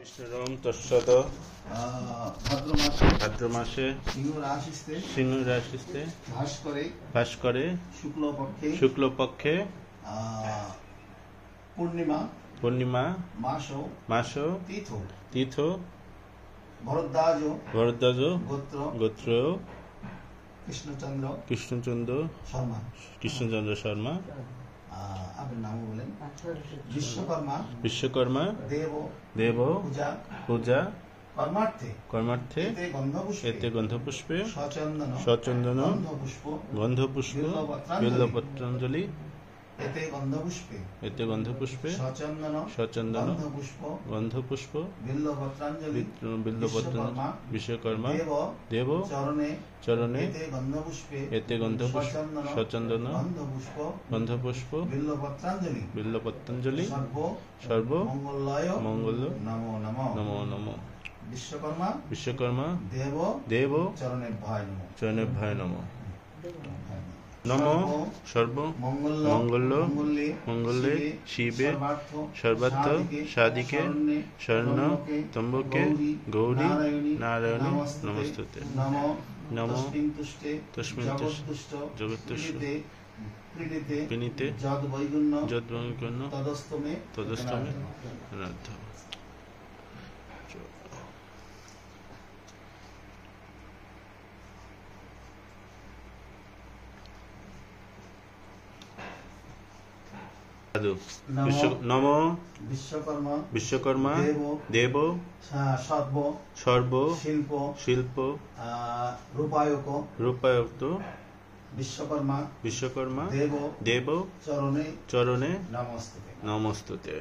বিষ্ণুরম তৎসৎ ভাদ্র মাসে সিংহ রাশিতে ভাস্করে শুক্লপক্ষে পূর্ণিমা মাস তীর্থ ভরদ্বাজ গোত্র কৃষ্ণচন্দ্র শর্মা। বিশ্বকর্মা দেব পূজা কর্মার্থে এতে গন্ধপুষ্পে সচন্দন গন্ধপুষ্প বিল্বপত্রাঞ্জলি এতে গন্ধপুষ্পে সচন্দন গন্ধপুষ্প বিল্বপত্রাঞ্জলি। বিশ্বকর্মা দেব চরণে এতে গন্ধপুষ্প সচন্দন গন্ধপুষ্প বিল্বপত্রাঞ্জলি সর্ব মঙ্গল নমো নমো। বিশ্বকর্মা দেব চরণেভ্যায় নমো নমো সর্ব মঙ্গলে শিবে সর্বার্থ সাধিকে শরণ্য ত্র্যম্বকে গৌরী নারায়ণী নমস্তুতে। নমো তস্মিন জগৎতুষ্য প্রীণীতে যদ্বৈগুণ্য তদস্তমে অনর্থ। নমো বিশ্বকর্মা দেব সর্ব শিল্প রূপায়িত বিশ্বকর্মা দেব চরণে নমস্তুতে।